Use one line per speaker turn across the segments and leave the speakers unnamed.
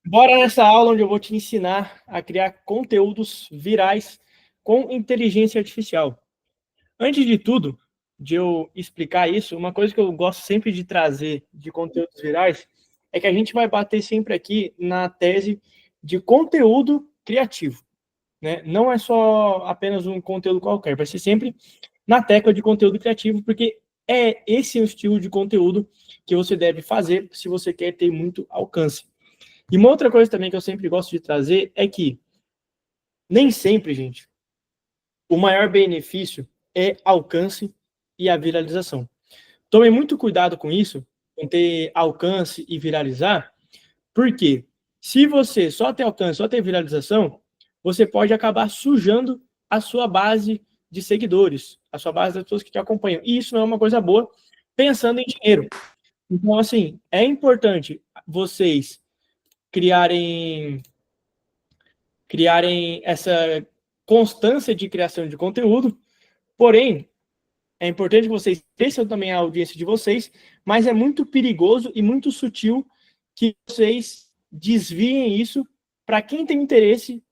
Bora nessa aula onde eu vou te ensinar a criar conteúdos virais com inteligência artificial. Antes de tudo, de eu explicar isso, uma coisa que eu gosto sempre de trazer de conteúdos virais é que a gente vai bater sempre aqui na tese de conteúdo criativo, né? Não é só apenas um conteúdo qualquer, vai ser sempre na tecla de conteúdo criativo, porque é esse o estilo de conteúdo que você deve fazer se você quer ter muito alcance. E uma outra coisa também que eu sempre gosto de trazer é que nem sempre, gente, o maior benefício é alcance e a viralização. Tome muito cuidado com isso, com ter alcance e viralizar, porque se você só ter alcance, só ter viralização, você pode acabar sujando a sua base de seguidores, a sua base das pessoas que te acompanham. E isso não é uma coisa boa, pensando em dinheiro. Então, assim, é importante vocês criarem essa constância de criação de conteúdo, porém, é importante que vocês cresçam também a audiência de vocês, mas é muito perigoso e muito sutil que vocês desviem isso para quem tem interesse,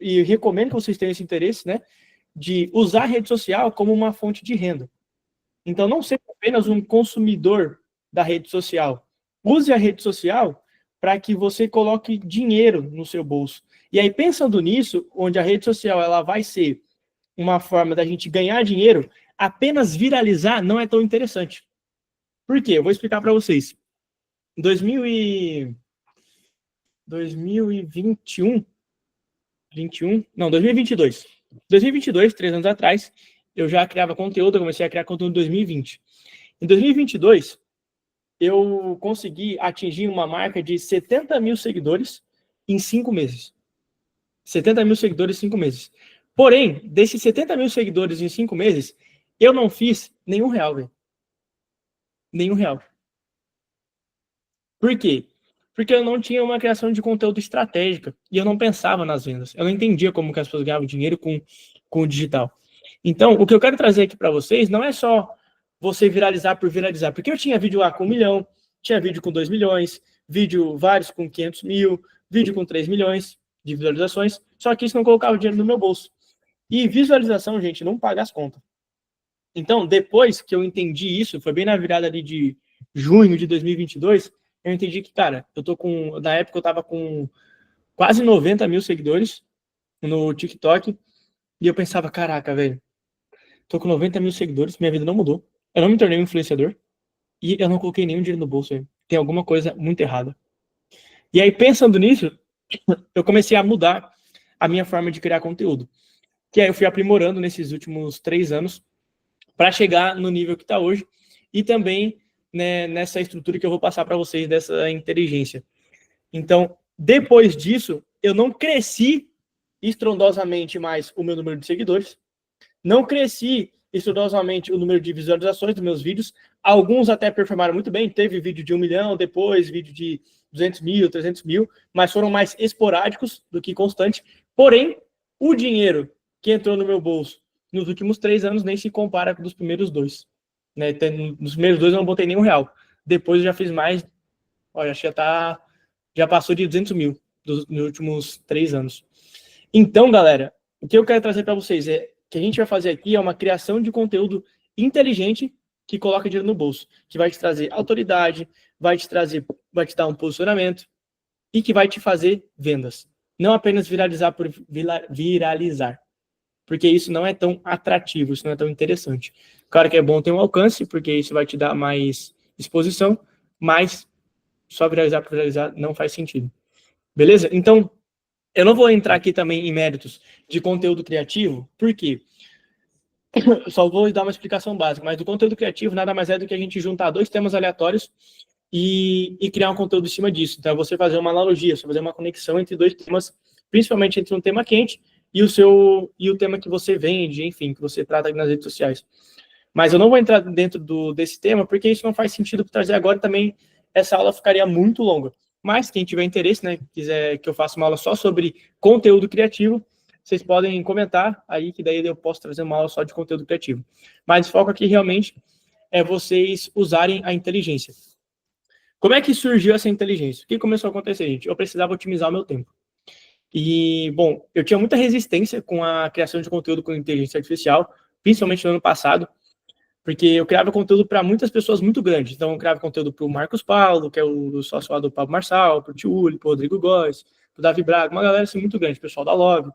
e recomendo que vocês tenham esse interesse, né, de usar a rede social como uma fonte de renda. Então, não seja apenas um consumidor da rede social. Use a rede social para que você coloque dinheiro no seu bolso. E aí, pensando nisso, onde a rede social ela vai ser uma forma da gente ganhar dinheiro, apenas viralizar não é tão interessante. Por quê? Eu vou explicar para vocês. Em 2021, 2022. 2022, 3 anos atrás, eu já criava conteúdo, eu comecei a criar conteúdo em 2020. Em 2022, eu consegui atingir uma marca de 70 mil seguidores em 5 meses. 70 mil seguidores em 5 meses. Porém, desses 70 mil seguidores em 5 meses, eu não fiz nenhum real, velho. Nenhum real. Por quê? Porque eu não tinha uma criação de conteúdo estratégica e eu não pensava nas vendas. Eu não entendia como que as pessoas ganhavam dinheiro com o digital. Então, o que eu quero trazer aqui para vocês não é só você viralizar por viralizar, porque eu tinha vídeo lá com 1 milhão, tinha vídeo com 2 milhões, vídeo vários com 500 mil, vídeo com 3 milhões de visualizações, só que isso não colocava dinheiro no meu bolso. E visualização, gente, não paga as contas. Então, depois que eu entendi isso, foi bem na virada ali de junho de 2022, eu entendi que, cara, na época eu tava com quase 90 mil seguidores no TikTok, e eu pensava, caraca, velho, tô com 90 mil seguidores, minha vida não mudou. Eu não me tornei um influenciador, e eu não coloquei nenhum dinheiro no bolso, velho. Tem alguma coisa muito errada. E aí, pensando nisso, eu comecei a mudar a minha forma de criar conteúdo. Que aí eu fui aprimorando nesses últimos 3 anos, para chegar no nível que está hoje e também, né, nessa estrutura que eu vou passar para vocês dessa inteligência. Então, depois disso, eu não cresci estrondosamente mais o meu número de seguidores, não cresci estrondosamente o número de visualizações dos meus vídeos, alguns até performaram muito bem, teve vídeo de 1 milhão, depois vídeo de 200 mil, 300 mil, mas foram mais esporádicos do que constantes, porém, o dinheiro que entrou no meu bolso nos últimos 3 anos nem se compara com os primeiros 2. Né? Nos primeiros 2 eu não botei nenhum real. Depois eu já fiz mais, olha, já passou de 200 mil nos últimos 3 anos. Então, galera, o que eu quero trazer para vocês é que a gente vai fazer aqui é uma criação de conteúdo inteligente que coloca dinheiro no bolso, que vai te trazer autoridade, vai te dar um posicionamento e que vai te fazer vendas. Não apenas viralizar por viralizar, porque isso não é tão atrativo, isso não é tão interessante. Claro que é bom ter um alcance, porque isso vai te dar mais exposição, mas só viralizar por viralizar não faz sentido. Beleza? Então, eu não vou entrar aqui também em méritos de conteúdo criativo, por quê? Eu só vou dar uma explicação básica, mas do conteúdo criativo nada mais é do que a gente juntar 2 temas aleatórios e criar um conteúdo em cima disso. Então, você fazer uma analogia, você fazer uma conexão entre 2 temas, principalmente entre um tema quente e o tema que você vende, enfim, que você trata nas redes sociais. Mas eu não vou entrar dentro desse tema, porque isso não faz sentido para trazer agora, também essa aula ficaria muito longa. Mas quem tiver interesse, né, quiser que eu faça uma aula só sobre conteúdo criativo, vocês podem comentar aí, que daí eu posso trazer uma aula só de conteúdo criativo. Mas o foco aqui realmente é vocês usarem a inteligência. Como é que surgiu essa inteligência? O que começou a acontecer, gente? Eu precisava otimizar o meu tempo. E, bom, eu tinha muita resistência com a criação de conteúdo com inteligência artificial, principalmente no ano passado, porque eu criava conteúdo para muitas pessoas muito grandes. Então, eu criava conteúdo para o Marcos Paulo, que é o sócio lá do Pablo Marçal, para o Tiúlio, para o Rodrigo Góes, para o Davi Braga, uma galera assim muito grande, pessoal da Love.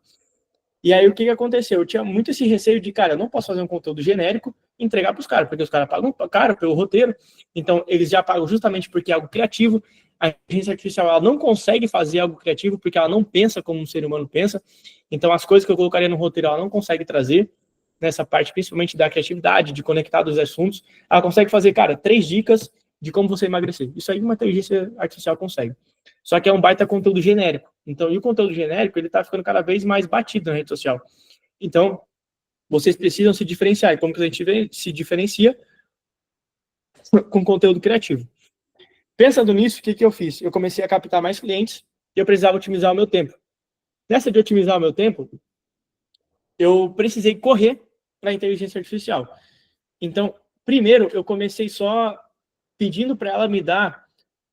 E aí, o que aconteceu? Eu tinha muito esse receio de, cara, eu não posso fazer um conteúdo genérico e entregar para os caras, porque os caras pagam caro pelo roteiro, então eles já pagam justamente porque é algo criativo. A inteligência artificial ela não consegue fazer algo criativo porque ela não pensa como um ser humano pensa, então as coisas que eu colocaria no roteiro ela não consegue trazer nessa parte, principalmente da criatividade, de conectar dos assuntos. Ela consegue fazer, cara, 3 dicas de como você emagrecer. Isso aí uma inteligência artificial consegue. Só que é um baita conteúdo genérico. Então, e o conteúdo genérico, ele tá ficando cada vez mais batido na rede social. Então, vocês precisam se diferenciar. E como que a gente se diferencia? Com conteúdo criativo. Pensando nisso, o que eu fiz? Eu comecei a captar mais clientes e eu precisava otimizar o meu tempo. Nessa de otimizar o meu tempo, eu precisei correr para a inteligência artificial. Então, primeiro, eu comecei só pedindo para ela me dar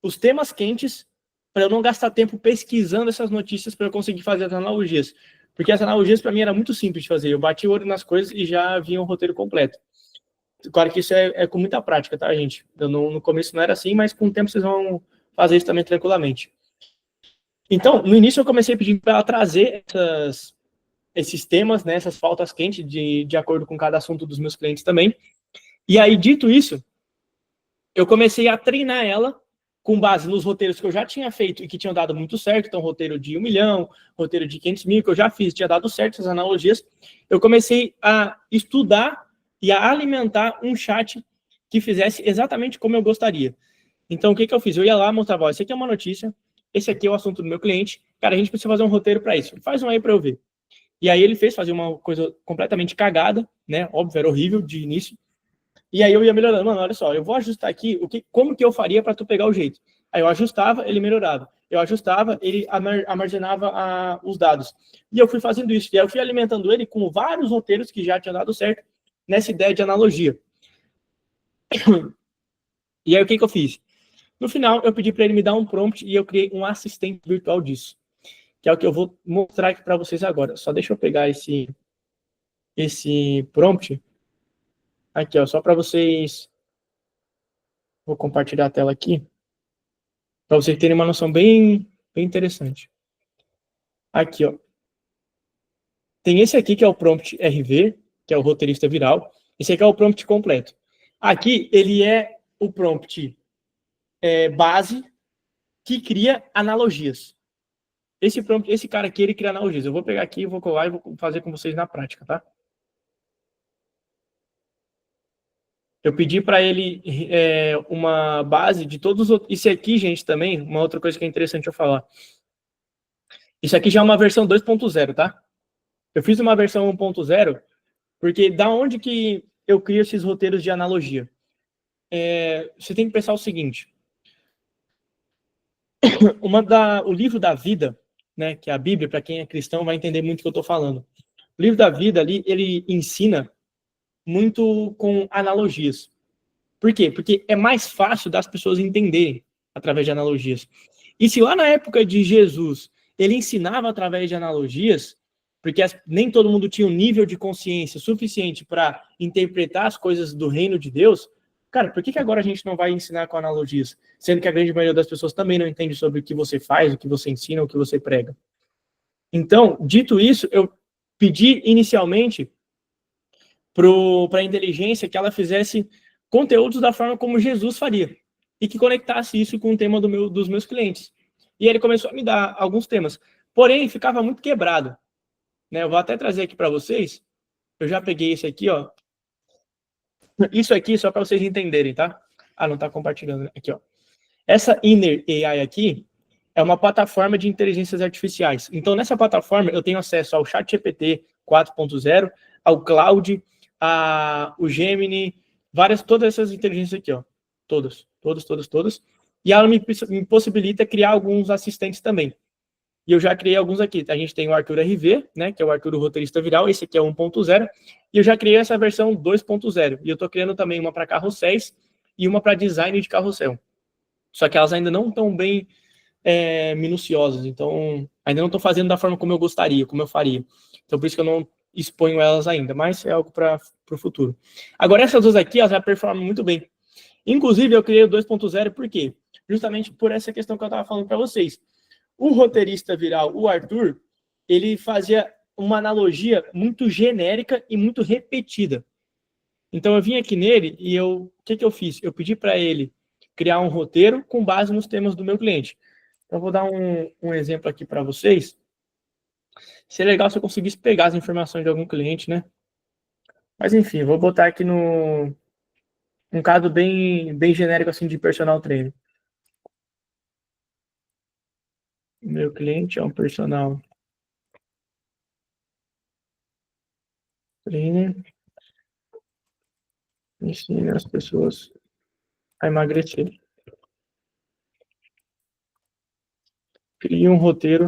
os temas quentes para eu não gastar tempo pesquisando essas notícias para eu conseguir fazer as analogias. Porque as analogias, para mim, era muito simples de fazer. Eu bati o olho nas coisas e já vinha um roteiro completo. Claro que isso é com muita prática, tá, gente? No começo não era assim, mas com o tempo vocês vão fazer isso também tranquilamente. Então, no início eu comecei a pedir para ela trazer esses temas, né, essas pautas quentes, de acordo com cada assunto dos meus clientes também. E aí, dito isso, eu comecei a treinar ela com base nos roteiros que eu já tinha feito e que tinham dado muito certo. Então, roteiro de 1 milhão, roteiro de 500 mil, que eu já fiz, tinha dado certo essas analogias. Eu comecei a estudar e a alimentar um chat que fizesse exatamente como eu gostaria. Então, o que eu fiz? Eu ia lá, mostrava, ó, esse aqui é uma notícia, esse aqui é o assunto do meu cliente. Cara, a gente precisa fazer um roteiro para isso. Faz um aí para eu ver. E aí ele fez fazer uma coisa completamente cagada, né? Óbvio, era horrível de início. E aí eu ia melhorando. Mano, olha só, eu vou ajustar aqui como que eu faria para tu pegar o jeito. Aí eu ajustava, ele melhorava. Eu ajustava, ele armazenava os dados. E eu fui fazendo isso. E aí eu fui alimentando ele com vários roteiros que já tinham dado certo nessa ideia de analogia. E aí o que eu fiz? No final, eu pedi para ele me dar um prompt e eu criei um assistente virtual disso. Que é o que eu vou mostrar aqui para vocês agora. Só deixa eu pegar esse prompt. Aqui, ó, só para vocês. Vou compartilhar a tela aqui. Para vocês terem uma noção bem interessante. Aqui, ó. Tem esse aqui que é o prompt RV, que é o roteirista viral. Esse aqui é o prompt completo. Aqui, ele é o prompt base que cria analogias. Esse cara aqui, ele cria analogias. Eu vou pegar aqui, vou colar e vou fazer com vocês na prática, tá? Eu pedi para ele uma base de todos os outros. Isso aqui, gente, também, uma outra coisa que é interessante eu falar. Isso aqui já é uma versão 2.0, tá? Eu fiz uma versão 1.0 porque da onde que eu crio esses roteiros de analogia? Você tem que pensar o seguinte. O livro da vida, né, que é a Bíblia, para quem é cristão vai entender muito o que eu estou falando. O livro da vida ali, ele ensina muito com analogias. Por quê? Porque é mais fácil das pessoas entenderem através de analogias. E se lá na época de Jesus ele ensinava através de analogias, porque nem todo mundo tinha um nível de consciência suficiente para interpretar as coisas do reino de Deus, cara, por que agora a gente não vai ensinar com analogias? Sendo que a grande maioria das pessoas também não entende sobre o que você faz, o que você ensina, o que você prega. Então, dito isso, eu pedi inicialmente para a inteligência que ela fizesse conteúdos da forma como Jesus faria e que conectasse isso com o tema dos meus clientes. E ele começou a me dar alguns temas. Porém, ficava muito quebrado. Né? Eu vou até trazer aqui para vocês. Eu já peguei esse aqui, ó. Isso aqui, só para vocês entenderem, tá? Ah, não está compartilhando, né? Aqui, ó. Essa Inner AI aqui é uma plataforma de inteligências artificiais. Então, nessa plataforma, eu tenho acesso ao ChatGPT 4.0, ao Cloud, o Gemini, todas essas inteligências aqui, ó. Todas. E ela me possibilita criar alguns assistentes também. E eu já criei alguns aqui. A gente tem o Arthur RV, né, que é o Arthur o roteirista viral. Esse aqui é 1.0. E eu já criei essa versão 2.0. E eu estou criando também uma para carrosséis e uma para design de carrossel. Só que elas ainda não estão bem minuciosas, então ainda não estou fazendo da forma como eu gostaria, como eu faria. Então por isso que eu não exponho elas ainda, mas é algo para o futuro. Agora essas duas aqui, elas já performam muito bem. Inclusive eu criei o 2.0 por quê? Justamente por essa questão que eu estava falando para vocês. O roteirista viral, o Arthur, ele fazia uma analogia muito genérica e muito repetida. Então eu vim aqui nele e o que eu fiz? Eu pedi para ele criar um roteiro com base nos temas do meu cliente. Então eu vou dar um exemplo aqui para vocês. Seria legal se eu conseguisse pegar as informações de algum cliente, né? Mas enfim, vou botar aqui no um caso bem genérico assim de personal trainer. Meu cliente é um personal trainer, ensina as pessoas a emagrecer. Cria um roteiro.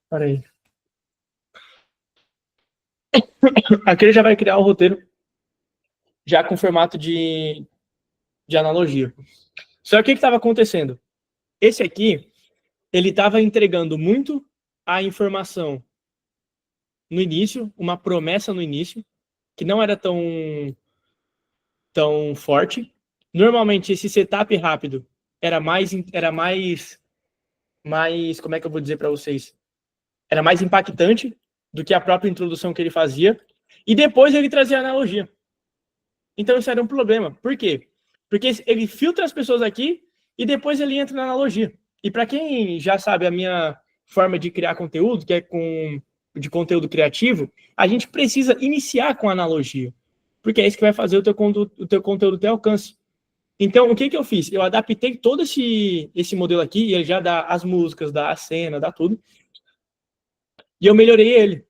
Peraí. Aqui ele já vai criar o roteiro já com formato de analogia. Só que o que estava acontecendo? Esse aqui, ele estava entregando muito a informação no início, uma promessa no início, que não era tão forte. Normalmente, esse setup rápido era mais, como é que eu vou dizer para vocês? Era mais impactante do que a própria introdução que ele fazia. E depois ele trazia analogia. Então isso era um problema. Por quê? Porque ele filtra as pessoas aqui e depois ele entra na analogia. E para quem já sabe a minha forma de criar conteúdo, que é de conteúdo criativo, a gente precisa iniciar com analogia. Porque é isso que vai fazer o teu conteúdo ter alcance. Então, o que eu fiz? Eu adaptei todo esse modelo aqui, e ele já dá as músicas, dá a cena, dá tudo. E eu melhorei ele.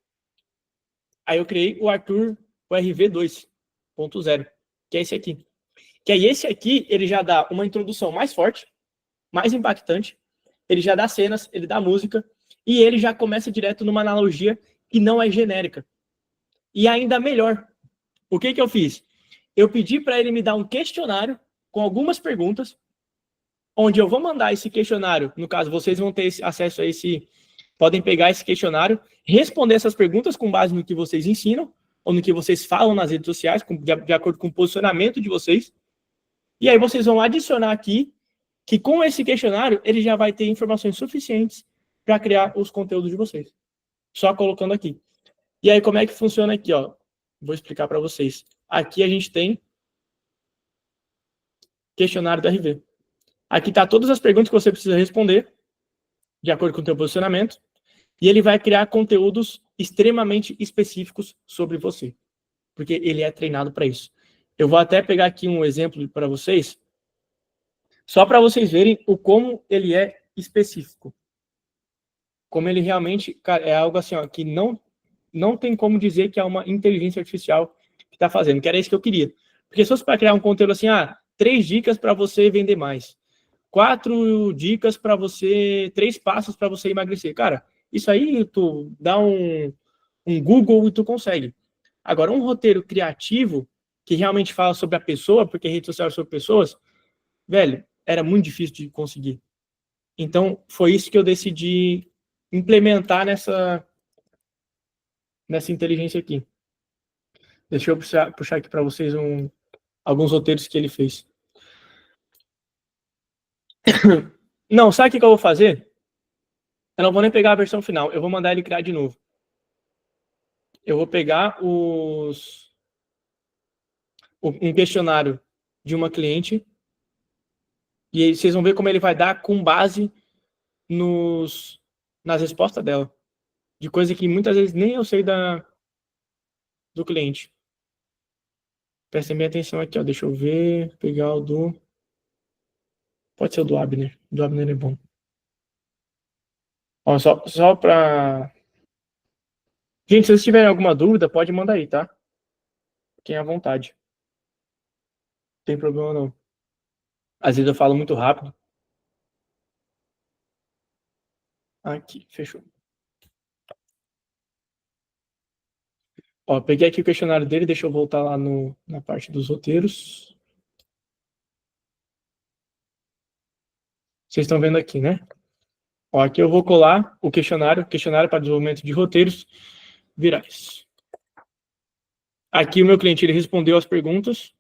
Aí eu criei o Arthur, o RV 2.0, que é esse aqui. Que aí esse aqui, ele já dá uma introdução mais forte, mais impactante, ele já dá cenas, ele dá música, e ele já começa direto numa analogia que não é genérica. E ainda melhor, o que eu fiz? Eu pedi para ele me dar um questionário com algumas perguntas, onde eu vou mandar esse questionário, no caso, vocês vão ter acesso a podem pegar esse questionário, responder essas perguntas com base no que vocês ensinam, ou no que vocês falam nas redes sociais, de acordo com o posicionamento de vocês, e aí vocês vão adicionar aqui que com esse questionário ele já vai ter informações suficientes para criar os conteúdos de vocês. Só colocando aqui. E aí como é que funciona aqui, ó? Vou explicar para vocês. Aqui a gente tem questionário do RV. Aqui tá todas as perguntas que você precisa responder de acordo com o teu posicionamento, e ele vai criar conteúdos extremamente específicos sobre você, porque ele é treinado para isso. Eu vou até pegar aqui um exemplo para vocês, só para vocês verem o como ele é específico. Como ele realmente, cara, é algo assim, ó, que não tem como dizer que é uma inteligência artificial que está fazendo, que era isso que eu queria. Porque se fosse para criar um conteúdo assim, 3 dicas para você vender mais, 4 dicas para você, 3 passos para você emagrecer. Cara, isso aí tu dá um Google e tu consegue. Agora, um roteiro criativo que realmente fala sobre a pessoa, porque rede social é sobre pessoas, velho, era muito difícil de conseguir. Então, foi isso que eu decidi implementar nessa inteligência aqui. Deixa eu puxar aqui para vocês alguns roteiros que ele fez. Não, sabe o que eu vou fazer? Eu não vou nem pegar a versão final, eu vou mandar ele criar de novo. Eu vou pegar um questionário de uma cliente e aí vocês vão ver como ele vai dar com base nas respostas dela. De coisa que muitas vezes nem eu sei do cliente. Prestem bem atenção aqui, ó. Deixa eu ver. Pegar o do. Pode ser o do Abner. O do Abner é bom. Ó, só pra. Gente, se vocês tiverem alguma dúvida, pode mandar aí, tá? Fiquem à vontade. Não tem problema não. Às vezes eu falo muito rápido. Aqui, fechou. Ó, peguei aqui o questionário dele, deixa eu voltar lá na parte dos roteiros. Vocês estão vendo aqui, né? Ó, aqui eu vou colar o questionário para desenvolvimento de roteiros virais. Aqui o meu cliente ele respondeu as perguntas,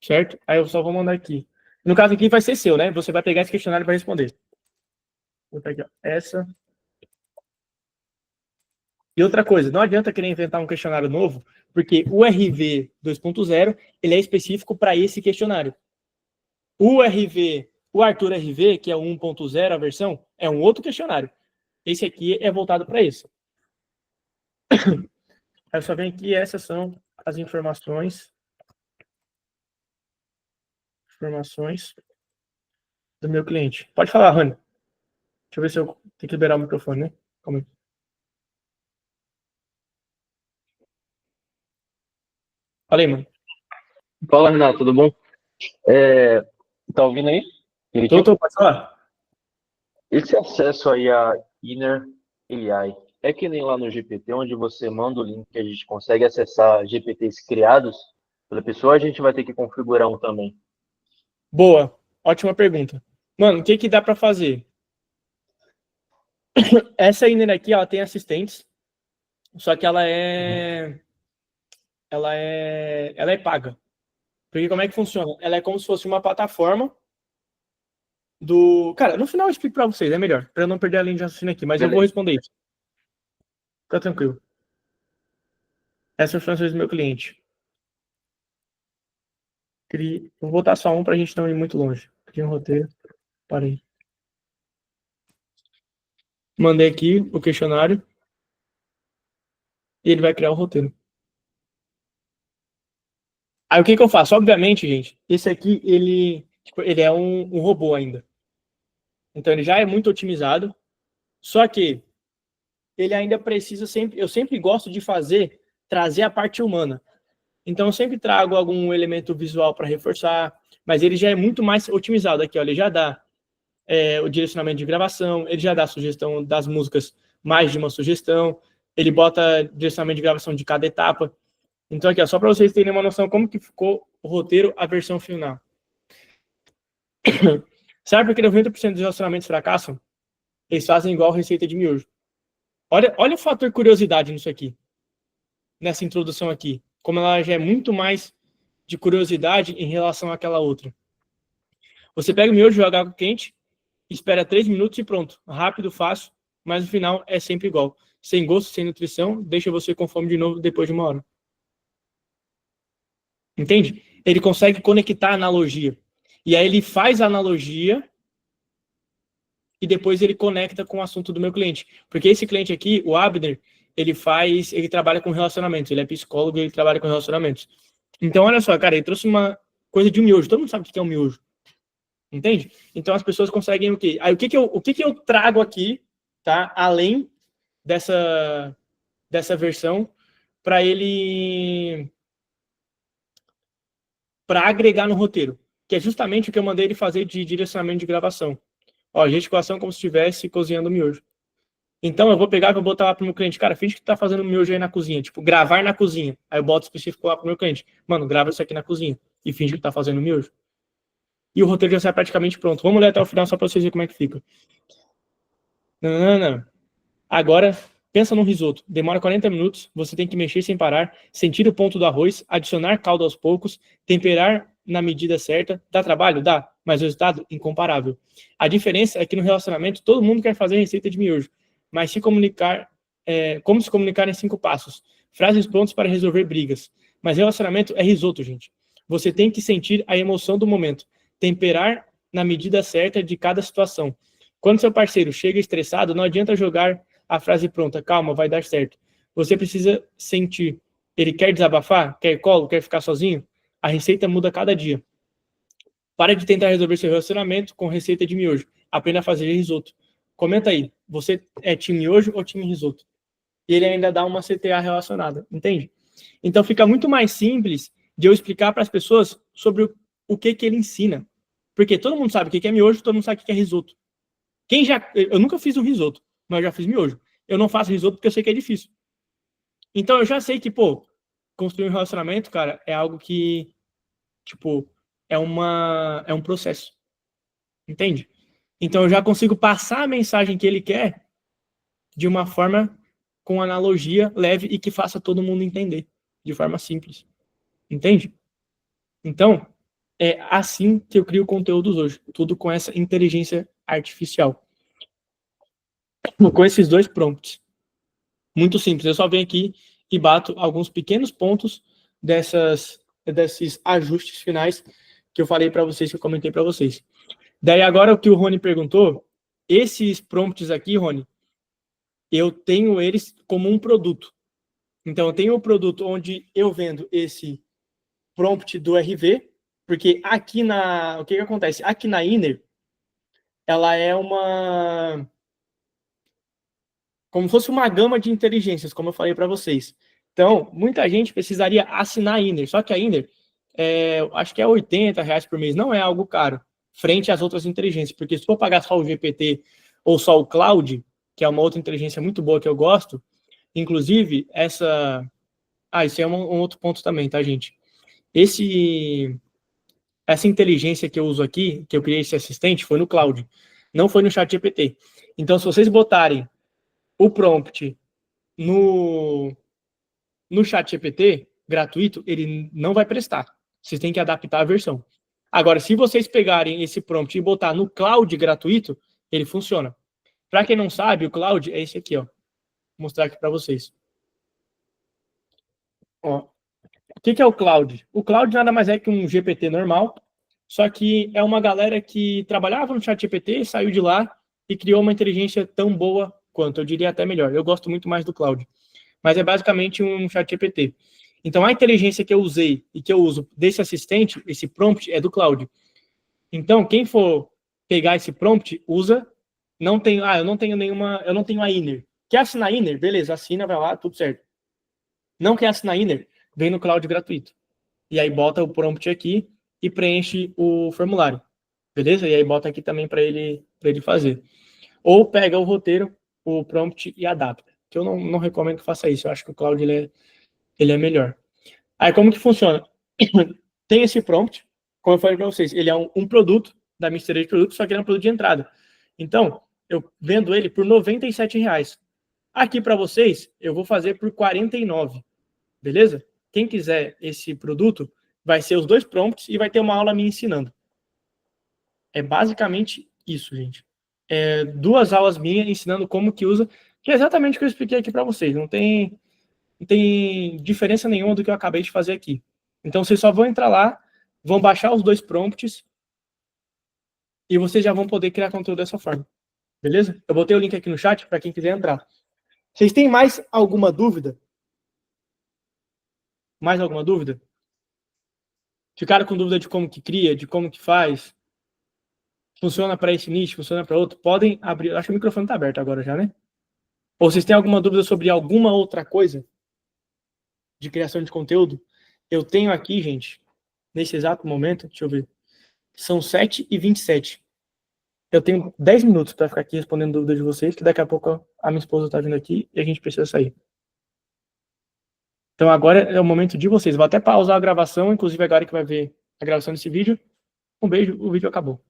certo? Aí eu só vou mandar aqui. No caso aqui vai ser seu, né? Você vai pegar esse questionário e vai responder. Vou pegar aqui, ó, essa. E outra coisa, não adianta querer inventar um questionário novo, porque o RV 2.0 ele é específico para esse questionário. O Arthur RV, que é o 1.0 a versão, é um outro questionário. Esse aqui é voltado para isso. Aí só vem aqui, essas são as informações do meu cliente. Pode falar, Rony. Deixa eu ver se eu tenho que liberar o microfone, né? Calma aí. Falei, mano.
Fala, Renato, tudo bom? Tá ouvindo aí?
Pode falar.
Esse acesso aí a Inner AI é que nem lá no GPT, onde você manda o link que a gente consegue acessar GPTs criados pela pessoa, a gente vai ter que configurar um também.
Boa. Ótima pergunta. Mano, o que que dá para fazer? Essa Inner aqui, ela tem assistentes, só que ela é paga. Porque como é que funciona? Ela é como se fosse uma plataforma do... Cara, no final eu explico para vocês, é melhor, para eu não perder a linha de raciocínio aqui, mas eu vou responder isso. Fica tranquilo. Essas são as do meu cliente. Vou botar só um para a gente não ir muito longe. Cria um roteiro. Parei. Mandei aqui o questionário. E ele vai criar o roteiro. Aí o que eu faço? Obviamente, gente, esse aqui, ele é um robô ainda. Então ele já é muito otimizado. Só que ele ainda precisa sempre... Eu sempre gosto de trazer a parte humana. Então eu sempre trago algum elemento visual para reforçar. Mas ele já é muito mais otimizado aqui. Ó, ele já dá o direcionamento de gravação, ele já dá a sugestão das músicas, mais de uma sugestão, ele bota direcionamento de gravação de cada etapa. Então aqui, ó, só para vocês terem uma noção como que ficou o roteiro, a versão final. Sabe por que 90% dos relacionamentos fracassam? Eles fazem igual receita de miojo. Olha o fator curiosidade nisso aqui, nessa introdução aqui, como ela já é muito mais de curiosidade em relação àquela outra. Você pega o miojo, joga água quente, espera 3 minutos e pronto. Rápido, fácil, mas no final é sempre igual. Sem gosto, sem nutrição, deixa você com fome de novo depois de uma hora. Entende? Ele consegue conectar a analogia. E aí ele faz a analogia e depois ele conecta com o assunto do meu cliente. Porque esse cliente aqui, o Abner, ele trabalha com relacionamentos. Ele é psicólogo e ele trabalha com relacionamentos. Então, olha só, cara, ele trouxe uma coisa de um miojo. Todo mundo sabe o que é um miojo. Entende? Então as pessoas conseguem o quê? Aí o que eu trago aqui, tá? Além dessa versão, para agregar no roteiro, que é justamente o que eu mandei ele fazer de direcionamento de gravação. Ó, gesticulação como se estivesse cozinhando miojo. Então eu vou pegar e vou botar lá pro meu cliente, cara, finge que tu tá fazendo miojo aí na cozinha, tipo, gravar na cozinha. Aí eu boto específico lá pro meu cliente, mano, grava isso aqui na cozinha e finge que tá fazendo miojo. E o roteiro já sai praticamente pronto. Vamos ler até o final só para vocês verem como é que fica. Não. Agora, pensa num risoto. Demora 40 minutos, você tem que mexer sem parar, sentir o ponto do arroz, adicionar caldo aos poucos, temperar na medida certa. Dá trabalho? Dá, mas o resultado, incomparável. A diferença é que no relacionamento, todo mundo quer fazer receita de miojo, mas como se comunicar em 5 passos. Frases prontas para resolver brigas. Mas relacionamento é risoto, gente. Você tem que sentir a emoção do momento, temperar na medida certa de cada situação. Quando seu parceiro chega estressado, não adianta jogar a frase pronta, calma, vai dar certo. Você precisa sentir. Ele quer desabafar? Quer colo? Quer ficar sozinho? A receita muda cada dia. Para de tentar resolver seu relacionamento com receita de miojo. Aprenda a fazer risoto. Comenta aí, você é time miojo ou time risoto? E ele ainda dá uma CTA relacionada, entende? Então fica muito mais simples de eu explicar para as pessoas sobre o que ele ensina. Porque todo mundo sabe o que é miojo, todo mundo sabe o que é risoto. Eu nunca fiz um risoto, mas eu já fiz miojo. Eu não faço risoto porque eu sei que é difícil. Então eu já sei que, construir um relacionamento, cara, é algo que, tipo, é um processo. Entende? Então eu já consigo passar a mensagem que ele quer de uma forma com analogia leve e que faça todo mundo entender de forma simples. Entende? Então, é assim que eu crio conteúdos hoje, tudo com essa inteligência artificial. Com esses dois prompts. Muito simples, eu só venho aqui e bato alguns pequenos pontos desses ajustes finais que eu falei para vocês, que eu comentei para vocês. Daí agora o que o Rony perguntou, esses prompts aqui, Rony, eu tenho eles como um produto. Então eu tenho o produto onde eu vendo esse prompt do RV, porque aqui o que acontece? Aqui na Inner, ela é como se fosse uma gama de inteligências, como eu falei para vocês. Então, muita gente precisaria assinar a Inner, só que a Inner, acho que é R$ 80 por mês, não é algo caro, frente às outras inteligências, porque se for pagar só o GPT ou só o Cloud, que é uma outra inteligência muito boa que eu gosto, inclusive, isso é um outro ponto também, tá, gente? Essa inteligência que eu uso aqui, que eu criei esse assistente, foi no Cloud, não foi no ChatGPT. Então, se vocês botarem o prompt no ChatGPT gratuito, ele não vai prestar. Vocês têm que adaptar a versão. Agora, se vocês pegarem esse prompt e botar no Cloud gratuito, ele funciona. Para quem não sabe, o Cloud é esse aqui, ó. Vou mostrar aqui para vocês. Ó, o que é o Cloud? O Cloud nada mais é que um GPT normal, só que é uma galera que trabalhava no ChatGPT, saiu de lá e criou uma inteligência tão boa quanto, eu diria até melhor. Eu gosto muito mais do Cloud, mas é basicamente um ChatGPT. Então, a inteligência que eu usei e que eu uso desse assistente, esse prompt, é do Cloud. Então, quem for pegar esse prompt, usa. Eu não tenho a Inner. Quer assinar a Inner? Beleza, assina, vai lá, tudo certo. Não quer assinar a Inner? Vem no Cloud gratuito. E aí bota o prompt aqui e preenche o formulário. Beleza? E aí bota aqui também para ele fazer. Ou pega o roteiro, o prompt e adapta. Que eu não recomendo que faça isso. Eu acho que o Cloud ele é melhor. Aí como que funciona? Tem esse prompt, como eu falei para vocês, ele é um produto da mistura de produtos, só que ele é um produto de entrada. Então, eu vendo ele por R$ 97. Aqui para vocês, eu vou fazer por 49, beleza? Quem quiser esse produto, vai ser os dois prompts e vai ter uma aula me ensinando. É basicamente isso, gente. É 2 aulas minhas ensinando como que usa, que é exatamente o que eu expliquei aqui para vocês. Não tem diferença nenhuma do que eu acabei de fazer aqui. Então, vocês só vão entrar lá, vão baixar os dois prompts e vocês já vão poder criar conteúdo dessa forma. Beleza? Eu botei o link aqui no chat para quem quiser entrar. Vocês têm mais alguma dúvida? Mais alguma dúvida? Ficaram com dúvida de como que cria, de como que faz? Funciona para esse nicho, funciona para outro? Podem abrir. Acho que o microfone está aberto agora já, né? Ou vocês têm alguma dúvida sobre alguma outra coisa de criação de conteúdo? Eu tenho aqui, gente, nesse exato momento, deixa eu ver, são 7h27. Eu tenho 10 minutos para ficar aqui respondendo dúvidas de vocês, que daqui a pouco a minha esposa está vindo aqui e a gente precisa sair. Então agora é o momento de vocês. Vou até pausar a gravação, inclusive agora que vai ver a gravação desse vídeo. Um beijo, o vídeo acabou.